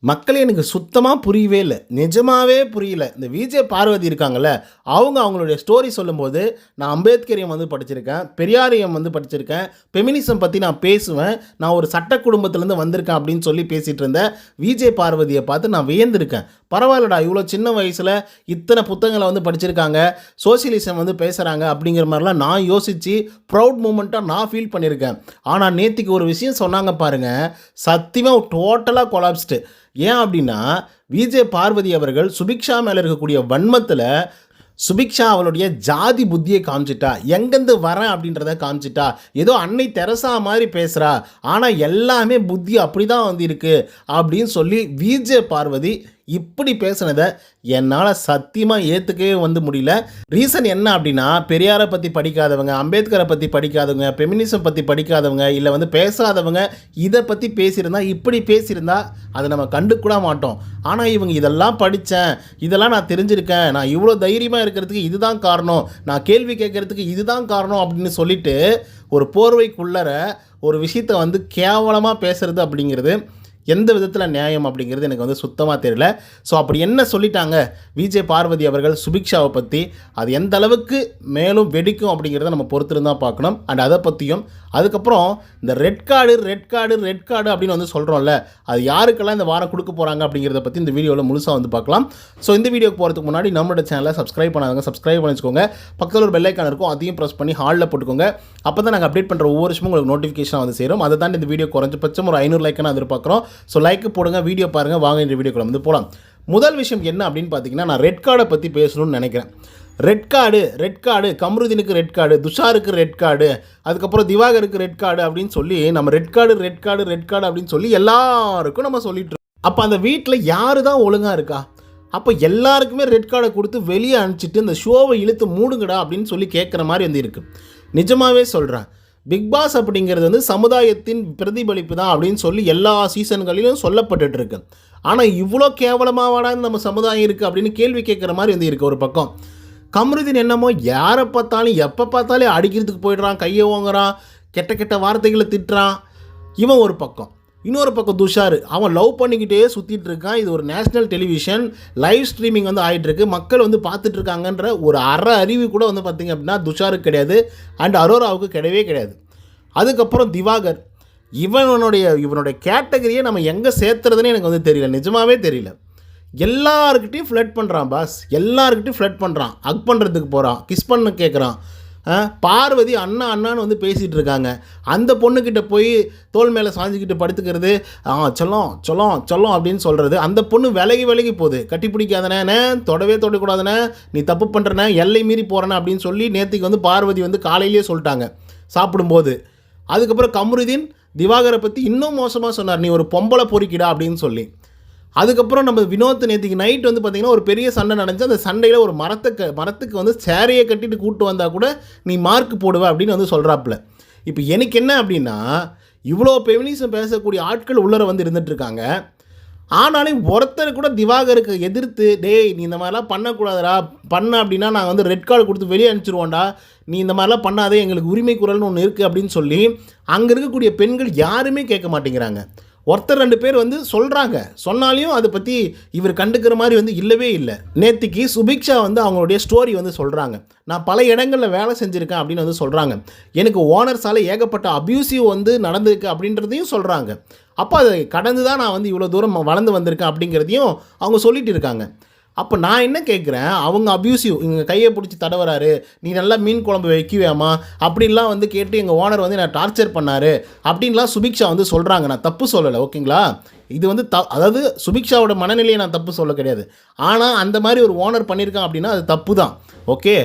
மக்களே எனக்கு சுத்தமாக புரியவே இல்லை. நிஜமாவே புரியல. இந்த விஜய் பார்வதி இருக்காங்கல்ல, அவங்களுடைய ஸ்டோரி சொல்லும்போது, நான் அம்பேத்கரியம் வந்து படிச்சிருக்கேன், பெரியாரியம் வந்து படிச்சிருக்கேன், ஃபெமினிசம் பற்றி நான் பேசுவேன், நான் ஒரு சட்ட குடும்பத்திலேருந்து வந்திருக்கேன் அப்படின்னு சொல்லி பேசிகிட்டு இருந்த விஜய் பார்வதியை பார்த்து நான் வியந்திருக்கேன். பரவாயில்லடா, இவ்வளோ சின்ன வயசில் இத்தனை புத்தகங்களை வந்து படிச்சிருக்காங்க, சோசியலிசம் வந்து பேசுகிறாங்க அப்படிங்கிற மாதிரிலாம் நான் யோசித்து ப்ரௌட் மூமெண்ட்டாக நான் ஃபீல் பண்ணியிருக்கேன். ஆனால் நேற்றுக்கு ஒரு விஷயம் சொன்னாங்க பாருங்கள், சத்தியமாக டோட்டலாக கொலாப்ஸ்டு. ஏன் அப்படின்னா, விஜய் பார்வதி அவர்கள் சுபிக்ஷா மேலே இருக்கக்கூடிய வன்மத்தில் சுபிக்ஷா அவளுடைய ஜாதி புத்தியை காமிச்சிட்டா, எங்கேருந்து வரேன் அப்படின்றத காமிச்சிட்டா. ஏதோ அன்னை தெரசா மாதிரி பேசுகிறா, ஆனால் எல்லாமே புத்தி அப்படி தான் வந்து இருக்குது அப்படின்னு சொல்லி விஜய் பார்வதி இப்படி பேசுனதை என்னால் சத்தியமாக ஏற்றுக்கவே வந்து முடியல. ரீசன் என்ன அப்படின்னா, பெரியாரை பற்றி படிக்காதவங்க, அம்பேத்கரை பற்றி படிக்காதவங்க, ஃபெமினிசம் பற்றி படிக்காதவங்க, இல்லை வந்து பேசாதவங்க இதை பற்றி பேசியிருந்தா, இப்படி பேசியிருந்தா அதை நம்ம கண்டுக்கூட மாட்டோம். ஆனால் இவங்க இதெல்லாம் படித்தேன், இதெல்லாம் நான் தெரிஞ்சிருக்கேன், நான் இவ்வளோ தைரியமாக இருக்கிறதுக்கு இதுதான் காரணம், நான் கேள்வி கேட்குறதுக்கு இதுதான் காரணம் அப்படின்னு சொல்லிட்டு ஒரு போர்வைக்குள்ளற ஒரு விஷயத்தை வந்து கேவலமாக பேசுகிறது அப்படிங்கிறது எந்த விதத்தில் நியாயம் அப்படிங்கிறது எனக்கு வந்து சுத்தமாக தெரியல. ஸோ அப்படி என்ன சொல்லிட்டாங்க விஜய் பார்வதி அவர்கள் சுபிக்ஷாவை பற்றி, அது எந்த அளவுக்கு மேலும் வெடிக்கும் அப்படிங்கிறத நம்ம பொறுத்திருந்தான் பார்க்கணும். அண்ட் அதை பற்றியும், அதுக்கப்புறம் இந்த ரெட் கார்டு அப்படின்னு வந்து சொல்கிறோம்ல, அது யாருக்கெல்லாம் இந்த வாரம் கொடுக்க போகிறாங்க அப்படிங்கிறத பற்றி இந்த வீடியோவில் முழுசாக வந்து பார்க்கலாம். ஸோ இந்த வீடியோக்கு போகிறதுக்கு முன்னாடி நம்மளோட சேனலை சப்ஸ்கிரைப் பண்ணாதவங்க சப்ஸ்கிரைப் பண்ணி வச்சுக்கோங்க. பக்கத்தில் ஒரு பெல் ஐக்கான் இருக்கும், அதையும் ப்ரெஸ் பண்ணி ஹாலில் போட்டுக்கோங்க. அப்போ தான் நாங்கள் அப்டேட் பண்ணுற ஒவ்வொரு விஷயமும் உங்களுக்கு நோட்டிஃபிகேஷன் வந்து சேரும். அதை தாண்டி இந்த வீடியோ குறைஞ்சபட்சம் ஒரு 500 லைக்கான எதிர்பார்க்குறோம். ஸோ லைக் போடுங்க, வீடியோ பாருங்கள், வாங்க இந்த வீடியோக்குள்ள வந்து போகலாம். முதல் விஷயம் என்ன அப்படின்னு பார்த்தீங்கன்னா, நான் ரெட் கார்டை பற்றி பேசணும்னு நினைக்கிறேன். ரெட் கார்டு கம்ருதீனுக்கு ரெட் கார்டு, துஷாருக்கு ரெட் கார்டு, அதுக்கப்புறம் திவாகருக்கு ரெட் கார்டு அப்படின்னு சொல்லி நம்ம ரெட் கார்டு அப்படின்னு சொல்லி எல்லாருக்கும் நம்ம சொல்லிட்டு இருக்கோம். அப்போ அந்த வீட்டில் யாரு தான் ஒழுங்காக இருக்கா? அப்போ எல்லாருக்குமே ரெட் கார்டை கொடுத்து வெளியே அனுப்பிச்சிட்டு இந்த ஷோவை இழுத்து மூடுங்கடா அப்படின்னு சொல்லி கேட்குற மாதிரி வந்து இருக்குது. நிஜமாகவே சொல்கிறேன், பிக் பாஸ் அப்படிங்கிறது வந்து சமுதாயத்தின் பிரதிபலிப்பு தான் அப்படின்னு சொல்லி எல்லா சீசன்களிலும் சொல்லப்பட்டுட்டு இருக்கு. ஆனால் இவ்வளோ கேவலமாவாடா நம்ம சமுதாயம் இருக்குது அப்படின்னு கேள்வி கேட்குற மாதிரி வந்து இருக்குது. ஒரு பக்கம் கம்ருதீன் என்னமோ யாரை பார்த்தாலும் எப்போ பார்த்தாலும் அடிக்கிறதுக்கு போயிடுறான், கையை ஓங்குறான், கெட்ட கெட்ட வார்த்தைகளை திட்டுறான். இவன் ஒரு பக்கம். இன்னொரு பக்கம் துஷார், அவன் லவ் பண்ணிக்கிட்டே சுற்றிட்டு இருக்கான். இது ஒரு நேஷ்னல் டெலிவிஷன் லைவ் ஸ்ட்ரீமிங் வந்து ஆகிட்டுருக்கு, மக்கள் வந்து பார்த்துட்ருக்காங்கன்ற ஒரு அறிவு கூட வந்து பார்த்திங்க அப்படின்னா துஷாருக்கு கிடையாது, அண்ட் அரோராவுக்கு கிடையாது. அதுக்கப்புறம் திவாகர், இவனுடைய கேட்டகரியை நம்ம எங்கே சேர்த்துறதுன்னு எனக்கு வந்து தெரியல, நிஜமாகவே தெரியல. எல்லாருக்கிட்டையும் ஃப்ளட் பண்ணுறான் பாஸ், எல்லாருக்கிட்டையும் ஃப்ளட் பண்ணுறான், ஹக் பண்ணுறதுக்கு போகிறான், கிஸ் பண்ண கேட்குறான். பார்வதி அண்ணான்னு வந்து பேசிகிட்டு இருக்காங்க. அந்த பொண்ணுக்கிட்ட போய் தோல் மேலே சாஞ்சிக்கிட்டு படுத்துக்கிறது, சொல்லும் அப்படின்னு சொல்கிறது. அந்த பொண்ணு விலகி போகுது, கட்டி பிடிக்காதனே, தொடக்கூடாதுனே, நீ தப்பு பண்ணுறனே, எல்லை மீறி போகிறனே அப்படின்னு சொல்லி நேற்றுக்கு வந்து பார்வதி வந்து காலையிலேயே சொல்லிட்டாங்க சாப்பிடும்போது. அதுக்கப்புறம் கம்ருதீன் திவாகரை பற்றி இன்னும் மோசமாக சொன்னார், நீ ஒரு பொம்பளை பொறிக்கிடா அப்படின்னு சொல்லி. அதுக்கப்புறம் நம்ம வினோத் நேற்றுக்கு நைட் வந்து பார்த்திங்கன்னா ஒரு பெரிய சண்டை நடந்துச்சு. அந்த சண்டையில் ஒரு மரத்துக்கு வந்து சேரையை கட்டிட்டு கூப்பிட்டு வந்தால் கூட நீ மார்க் போடுவ அப்படின்னு வந்து சொல்கிறாப்புல. இப்போ எனக்கு என்ன அப்படின்னா, இவ்வளோ ஃபெமினிசம் பேசக்கூடிய ஆட்கள் உள்ளர வந்து இருந்துகிட்ருக்காங்க. ஆனாலும் ஒருத்தர் கூட திவாகருக்கு எதிர்த்து, டேய் நீ இந்த மாதிரிலாம் பண்ணக்கூடாதுடா, அப்படின்னா நாங்கள் வந்து ரெட் கார்டு கொடுத்து வெளியே அனுப்பிச்சிருவோண்டா, நீ இந்த மாதிரிலாம் பண்ணாதே, எங்களுக்கு உரிமை குரல்னு ஒன்று இருக்குது அப்படின்னு சொல்லி அங்கே இருக்கக்கூடிய பெண்கள் யாருமே கேட்க மாட்டேங்கிறாங்க. ஒருத்தர் 2 பேர் வந்து சொல்கிறாங்க, சொன்னாலையும் அதை பற்றி இவர் கண்டுக்கிற மாதிரி வந்து இல்லவே இல்லை. நேற்றுக்கு சுபிக்ஷா வந்து அவங்களுடைய ஸ்டோரி வந்து சொல்கிறாங்க, நான் பல இடங்களில் வேலை செஞ்சுருக்கேன் அப்படின்னு வந்து சொல்கிறாங்க. எனக்கு ஓனர்ஸால் ஏகப்பட்ட அப்யூசிவ் வந்து நடந்திருக்கு அப்படின்றதையும் சொல்கிறாங்க. அப்போ அதை கடந்து தான் நான் வந்து இவ்வளோ தூரம் வளர்ந்து வந்திருக்கேன் அப்படிங்கிறதையும் அவங்க சொல்லிட்டு இருக்காங்க. அப்போ நான் என்ன கேட்குறேன், அவங்க அப்யூசிவ், இங்கே கையை பிடிச்சி தடவராரு, நீ நல்லா மீன் குழம்பு வைக்குவேமா அப்படின்லாம் வந்து கேட்டு எங்கள் ஓனர் வந்து நான் டார்ச்சர் பண்ணார் அப்படின்லாம் சுபிக்ஷா வந்து சொல்கிறாங்க. நான் தப்பு சொல்லலை, ஓகேங்களா? இது வந்து அதாவது சுபிக்ஷாவோட மனநிலையை நான் தப்பு சொல்ல கிடையாது. ஆனால் அந்த மாதிரி ஒரு ஓனர் பண்ணியிருக்கான் அப்படின்னா அது தப்பு தான், ஓகே.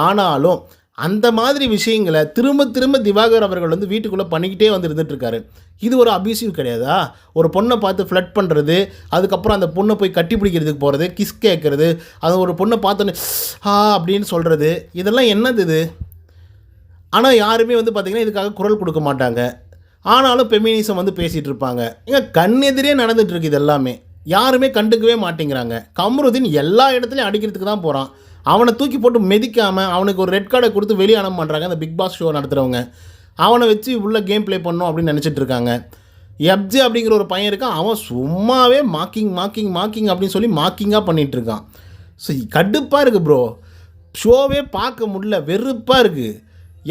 ஆனாலும் அந்த மாதிரி விஷயங்களை திரும்ப திவாகர் அவர்கள் வந்து வீட்டுக்குள்ளே பண்ணிக்கிட்டே வந்து இருந்துகிட்ருக்காரு. இது ஒரு அபியூசிவ் கிடையாதா? ஒரு பொண்ணை பார்த்து ஃப்ளட் பண்ணுறது, அதுக்கப்புறம் அந்த பொண்ணை போய் கட்டி பிடிக்கிறதுக்கு போகிறது, கிஸ் கேட்குறது, அது ஒரு பொண்ணை பார்த்தோன்னே அப்படின்னு சொல்கிறது, இதெல்லாம் என்னது இது? ஆனால் யாருமே வந்து பார்த்திங்கன்னா இதுக்காக குரல் கொடுக்க மாட்டாங்க. ஆனாலும் ஃபெமினிசம் வந்து பேசிகிட்டு இருப்பாங்க. இங்கே கண்ணெதிரே நடந்துகிட்ருக்கு. இது எல்லாமே யாருமே கண்டுக்கவே மாட்டேங்கிறாங்க. கம்ருதீன் எல்லா இடத்துலையும் அடிக்கிறதுக்கு தான் போகிறான். அவனை தூக்கி போட்டு மிதிக்காமல் அவனுக்கு ஒரு ரெட் கார்டை கொடுத்து வெளியே அனுப்ப பண்ணுறாங்க அந்த பிக் பாஸ் ஷோ நடத்துகிறவங்க. அவனை வச்சு உள்ள கேம் ப்ளே பண்ணணும் அப்படின்னு நினச்சிட்டு இருக்காங்க. எப்ஜே அப்படிங்கிற ஒரு பையன் இருக்கான், அவன் சும்மாவே மாக்கிங் அப்படின்னு சொல்லி மாக்கிங்காக பண்ணிகிட்ருக்கான். ஸோ கடுப்பாக இருக்குது ப்ரோ, ஷோவே பார்க்க முடியல, வெறுப்பாக இருக்குது.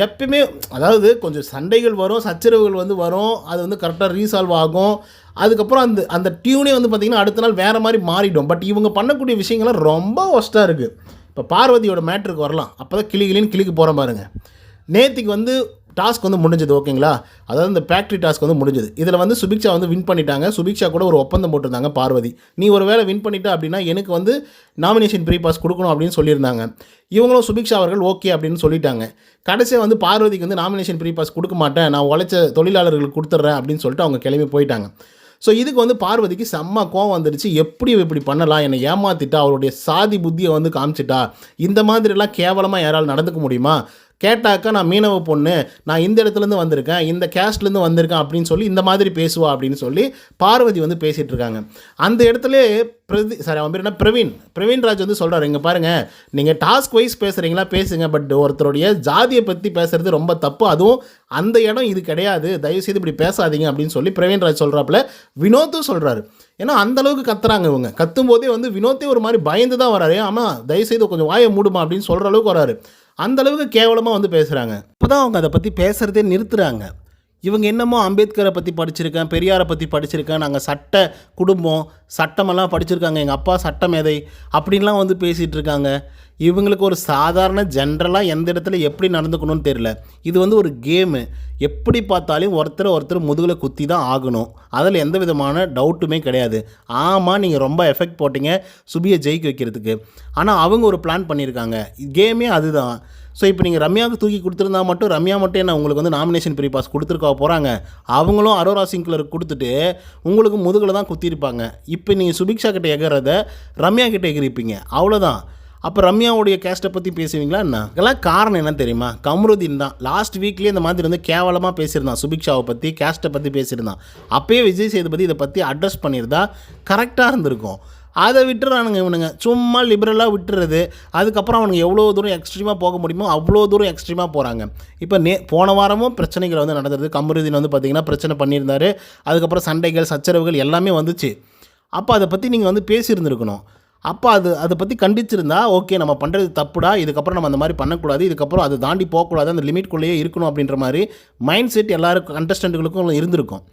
எப்பயுமே அதாவது கொஞ்சம் சண்டைகள் வரும், சச்சரவுகள் வந்து வரும், அது வந்து கரெக்டாக ரீசால்வ் ஆகும். அதுக்கப்புறம் அந்த அந்த டியூனே வந்து பார்த்திங்கன்னா அடுத்த நாள் வேறு மாதிரி மாறிடும். பட் இவங்க பண்ணக்கூடிய விஷயங்கள்லாம் ரொம்ப ஒஸ்ட்டாக இருக்குது. இப்போ பார்வதியோட மேட்ருக்கு வரலாம். அப்போ தான் கிளின்னு கிளிக்கு போகிற பாருங்க. நேற்றுக்கு வந்து டாஸ்க் வந்து முடிஞ்சது, ஓகேங்களா? அதாவது இந்த ஃபேக்ட்ரி டாஸ்க் வந்து முடிஞ்சது. இதில் வந்து சுபிக்ஷா வந்து வின் பண்ணிட்டாங்க. சுபிக்ஷா கூட ஒரு ஒப்பந்தம் போட்டிருந்தாங்க பார்வதி. நீ ஒரு வேளை வின் பண்ணிட்டா அப்படின்னா எனக்கு வந்து நாமினேஷன் ப்ரீ பாஸ் கொடுக்கணும் அப்படின்னு சொல்லியிருந்தாங்க. இவங்களும் சுபிக்ஷா அவர்கள் ஓகே அப்படின்னு சொல்லிட்டாங்க. கடைசியாக வந்து பார்வதிக்கு வந்து நாமினேஷன் ப்ரீ பாஸ் கொடுக்க மாட்டேன், நான் உழைச்ச தொழிலாளர்களுக்கு கொடுத்துட்றேன் அப்படின்னு சொல்லிட்டு அவங்க கிளம்பி போயிட்டாங்க. ஸோ இதுக்கு வந்து பார்வதிக்கு செம்ம கோவம் வந்துடுச்சு. இப்படி பண்ணலாம், என்னை ஏமாற்றிட்டா, அவருடைய சாதி புத்தியை வந்து காமிச்சிட்டா, இந்த மாதிரிலாம் கேவலமாக யாரால் நடந்துக்க முடியுமா? கேட்டாக்கா நான் மீனவ பொண்ணு, நான் இந்த இடத்துலேருந்து வந்திருக்கேன், இந்த கேஸ்ட்லேருந்து வந்திருக்கேன் அப்படின்னு சொல்லி இந்த மாதிரி பேசுவா அப்படின்னு சொல்லி பார்வதி வந்து பேசிகிட்டு இருக்காங்க. அந்த இடத்துல அவன் பேர் என்ன, பிரவீன் ராஜ் வந்து சொல்கிறார், இங்கே பாருங்கள், நீங்கள் டாஸ்க் வைஸ் பேசுகிறீங்களா பேசுங்க, பட் ஒருத்தருடைய ஜாதியை பற்றி பேசுகிறது ரொம்ப தப்பு, அதுவும் அந்த இடம் இது கிடையாது, தயவுசெய்து இப்படி பேசாதீங்க அப்படின்னு சொல்லி பிரவீன் ராஜ் சொல்கிறாப்புல வினோத்தும் சொல்கிறாரு. ஏன்னா அந்தளவுக்கு கத்துறாங்க இவங்க. கத்தும்போதே வந்து வினோத்தே ஒரு மாதிரி பயந்து தான் வராரு. ஆமாம், தயவுசெய்து கொஞ்சம் வாயை மூடுமா அப்படின்னு சொல்கிற அளவுக்கு வராரு. அந்தளவுக்கு கேவலமாக வந்து பேசுகிறாங்க. இப்போ தான் அவங்க அதை பற்றி பேசுகிறதே நிறுத்துகிறாங்க. இவங்க என்னமோ அம்பேத்கரை பற்றி படிச்சிருக்கேன், பெரியாரை பற்றி படிச்சிருக்கேன், நாங்கள் சட்ட குடும்பம், சட்டமெல்லாம் படிச்சிருக்காங்க, எங்கள் அப்பா சட்ட மேதை அப்படின்லாம் வந்து பேசிகிட்டு இருக்காங்க. இவங்களுக்கு ஒரு சாதாரண ஜென்ரலாக எந்த இடத்துல எப்படி நடந்துக்கணும்னு தெரியல. இது வந்து ஒரு கேமு. எப்படி பார்த்தாலும் ஒருத்தர் முதுகில் குத்தி தான் ஆகணும். அதில் எந்த விதமான டவுட்டுமே கிடையாது. ஆமாம், நீங்கள் ரொம்ப எஃபெக்ட் போட்டிங்க சுபியை ஜெயிக்க வைக்கிறதுக்கு. ஆனால் அவங்க ஒரு பிளான் பண்ணியிருக்காங்க. கேமே அதுதான். ஸோ இப்போ நீங்கள் ரம்யாவுக்கு தூக்கி கொடுத்துருந்தா மட்டும் ரம்யா மட்டும் என்ன உங்களுக்கு வந்து நாமினேஷன் ப்ரீ பாஸ் கொடுத்துருக்கா போகிறாங்க? அவங்களும் அரோரா சிங்க்லருக்கு கொடுத்துட்டு உங்களுக்கு முதுகில் தான் குத்திருப்பாங்க. இப்போ நீங்கள் சுபிக்ஷா கிட்டே எகிறத ரம்யா கிட்டே எகிரிப்பீங்க, அவ்வளோதான். அப்போ ரம்யாவுடைய கேஸ்ட்டை பற்றி பேசுவீங்களா என்ன? இதெல்லாம் காரணம் என்ன தெரியுமா? கமருதீன் தான். லாஸ்ட் வீக்லேயே இந்த மாதிரி வந்து கேவலமாக பேசியிருந்தான், சுபிக்ஷாவை பற்றி, கேஸ்ட்டை பற்றி பேசியிருந்தான். அப்போயே விஜய் சேதுபதி இதை பற்றி அட்ரஸ் பண்ணியிருந்தா கரெக்டாக இருந்திருக்கும். அதை விட்டுறானுங்க இவனுங்க, சும்மா லிபரலாக விட்டுறது. அதுக்கப்புறம் அவனுங்க எவ்வளோ தூரம் எக்ஸ்ட்ரீமாக போக முடியுமோ அவ்வளோ தூரம் எக்ஸ்ட்ரீமாக போகிறாங்க. இப்போ போன வாரமும் பிரச்சனைகள் வந்து நடந்தது. கமருதீன் வந்து பார்த்திங்கன்னா பிரச்சனை பண்ணியிருந்தார். அதுக்கப்புறம் சண்டைகள் சச்சரவுகள் எல்லாமே வந்துச்சு. அப்போ அதை பற்றி நீங்கள் வந்து பேசியிருந்துருக்கணும். அப்போ அதை பற்றி கண்டிச்சிருந்தா ஓகே, நம்ம பண்ணுறது தப்புடா, இதுக்கப்புறம் நம்ம அந்த மாதிரி பண்ணக்கூடாது, இதுக்கப்புறம் அதை தாண்டி போகக்கூடாது, அந்த லிமிட்குள்ளேயே இருக்கணும் அப்படின்ற மாதிரி மைண்ட் செட் எல்லாருக்கும் கண்டஸ்டண்ட்டுகளுக்கும் இருந்திருக்கும்.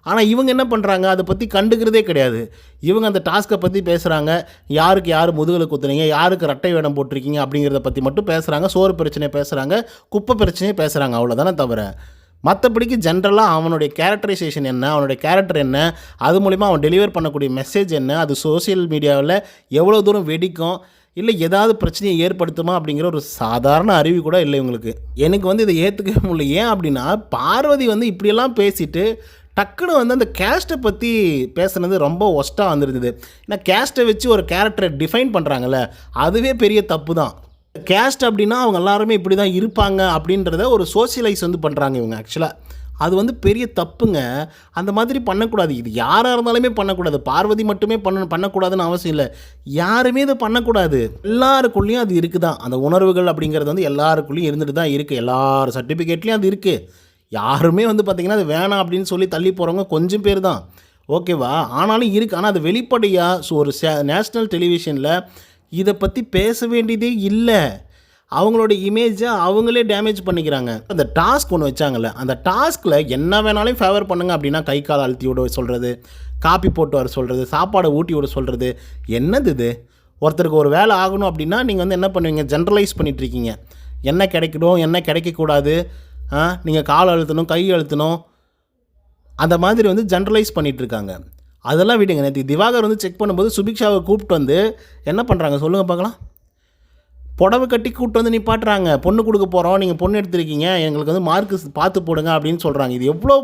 ஆனால் இவங்க என்ன பண்ணுறாங்க, அதை பற்றி கண்டுக்கிறதே கிடையாது. இவங்க அந்த டாஸ்க்கை பற்றி பேசுகிறாங்க, யாருக்கு யார் முதுகில் குத்துனீங்க, யாருக்கு ரெட்டை வேடம் போட்டிருக்கீங்க அப்படிங்கிறத பற்றி மட்டும் பேசுகிறாங்க, சோறு பிரச்சனையை பேசுகிறாங்க, குப்பை பிரச்சனையை பேசுகிறாங்க, அவ்வளோதானே தவிர மற்றபடிக்கு ஜென்ரலாக அவனுடைய கேரக்டரைசேஷன் என்ன, அவனுடைய கேரக்டர் என்ன, அது மூலிமா அவன் டெலிவர் பண்ணக்கூடிய மெசேஜ் என்ன, அது சோசியல் மீடியாவில் எவ்வளோ தூரம் வெடிக்கும், இல்லை ஏதாவது பிரச்சனையை ஏற்படுத்துமா அப்படிங்கிற ஒரு சாதாரண அறிவு கூட இல்லை இவங்களுக்கு. எனக்கு வந்து இதை ஏற்றுக்கவே முடியல. ஏன் அப்படின்னா பார்வதி வந்து இப்படியெல்லாம் பேசிட்டு டக்குன்னு வந்து அந்த கேஸ்ட்டை பற்றி பேசுனது ரொம்ப ஒஸ்ட்டாக வந்துருந்தது. ஏன்னா கேஸ்ட்டை வச்சு ஒரு கேரக்டரை டிஃபைன் பண்ணுறாங்கல்ல, அதுவே பெரிய தப்பு தான். கேஸ்ட் அப்படின்னா அவங்க எல்லாருமே இப்படி தான் இருப்பாங்க அப்படின்றத ஒரு சோசியலைஸ் வந்து பண்ணுறாங்க இவங்க. ஆக்சுவலாக அது வந்து பெரிய தப்புங்க. அந்த மாதிரி பண்ணக்கூடாது. இது யாராக இருந்தாலுமே பண்ணக்கூடாது. பார்வதி மட்டுமே பண்ணக்கூடாதுன்னு அவசியம் இல்லை. யாருமே இதை பண்ணக்கூடாது. எல்லாருக்குள்ளேயும் அது இருக்குது தான். அந்த உணர்வுகள் அப்படிங்கிறது வந்து எல்லாருக்குள்ளேயும் இருந்துட்டு தான் இருக்குது. எல்லார் சர்டிஃபிகேட்லேயும் அது இருக்குது. யாருமே வந்து பார்த்திங்கன்னா அது வேணாம் அப்படின்னு சொல்லி தள்ளி போகிறவங்க கொஞ்சம் பேர் தான், ஓகேவா? ஆனாலும் இருக்குது. ஆனால் அது வெளிப்படையாக ஒரு நேஷ்னல் டெலிவிஷனில் இதை பற்றி பேச வேண்டியதே இல்லை. அவங்களோட இமேஜை அவங்களே டேமேஜ் பண்ணிக்கிறாங்க. அந்த டாஸ்க் ஒன்று வச்சாங்கல்ல, அந்த டாஸ்கில் என்ன வேணாலும் ஃபேவர் பண்ணுங்க அப்படின்னா கை கால் அழுத்தி விட சொல்கிறது, காப்பி போட்டு வர சொல்கிறது, சாப்பாடை ஊட்டி விட சொல்கிறது, என்னது இது? ஒருத்தருக்கு ஒரு வேலை ஆகணும் அப்படின்னா நீங்கள் வந்து என்ன பண்ணுவீங்க, ஜென்ரலைஸ் பண்ணிகிட்ருக்கீங்க. என்ன கிடைக்கணும், என்ன கிடைக்கக்கூடாது, நீங்கள் கால் அழுத்தணும், கை அழுத்தணும், அந்த மாதிரி வந்து ஜென்ரலைஸ் பண்ணிகிட்ருக்காங்க. அதெல்லாம் விடுங்க. நேற்று திவாகர் வந்து செக் பண்ணும்போது சுபிக்ஷாவை கூப்பிட்டு வந்து என்ன பண்ணுறாங்க சொல்லுங்கள் பார்க்கலாம். புடவை கட்டி கூப்பிட்டு வந்து நிப்பாட்டுறாங்க. பொண்ணு கொடுக்க போகிறோம், நீங்கள் பொண்ணு எடுத்துருக்கீங்க, எங்களுக்கு வந்து மார்க்கு பார்த்து போடுங்க அப்படின்னு சொல்கிறாங்க. இது எவ்வளோ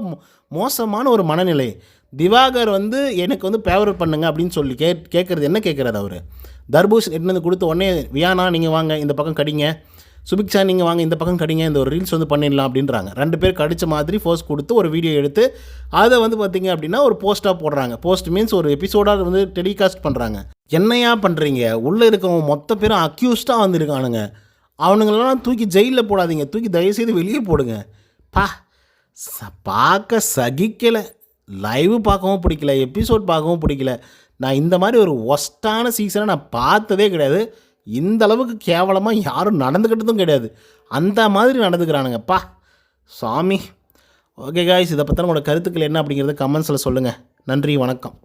மோசமான ஒரு மனநிலை. திவாகர் வந்து எனக்கு வந்து ஃபேவர் பண்ணுங்க அப்படின்னு சொல்லி கேட்குறது என்ன கேட்குறாரு அவர்? தர்பூஷ் எட்டு வந்து கொடுத்த உடனே வியானா நீங்கள் வாங்க இந்த பக்கம் கடிங்க, சுபிக்ஷா நீங்கள் வாங்க இந்த பக்கம் கடிங்க, இந்த ஒரு ரீல்ஸ் வந்து பண்ணிடலாம் அப்படின்றாங்க. 2 பேர் கடித்த மாதிரி ஃபோர்ஸ் கொடுத்து ஒரு வீடியோ எடுத்து அதை வந்து பார்த்திங்க அப்படின்னா ஒரு போஸ்ட்டாக போடுறாங்க. போஸ்ட் மீன்ஸ் ஒரு எபிசோடாக வந்து டெலிகாஸ்ட் பண்ணுறாங்க. என்னையா பண்ணுறீங்க? உள்ளே இருக்கவங்க மொத்த பேரும் அக்யூஸ்டாக வந்துருக்கானுங்க. அவனுங்களெல்லாம் தூக்கி ஜெயிலில் போடாதீங்க, தூக்கி தயவுசெய்து வெளியே போடுங்க. பார்க்க சகிக்கலை. லைவ் பார்க்கவும் பிடிக்கல, எபிசோட் பார்க்கவும் பிடிக்கல. நான் இந்த மாதிரி ஒரு ஒஸ்ட்டான சீசனை நான் பார்த்ததே கிடையாது. இந்த அளவுக்கு கேவலமாக யாரும் நடந்துக்கிட்டதும் கிடையாது. அந்த மாதிரி நடந்துக்கிறானுங்கப்பா சாமி. ஓகே காய்ஸ், இதை பற்றின உங்களோட கருத்துக்கள் என்ன அப்படிங்கிறத கமெண்ட்ஸில் சொல்லுங்கள். நன்றி, வணக்கம்.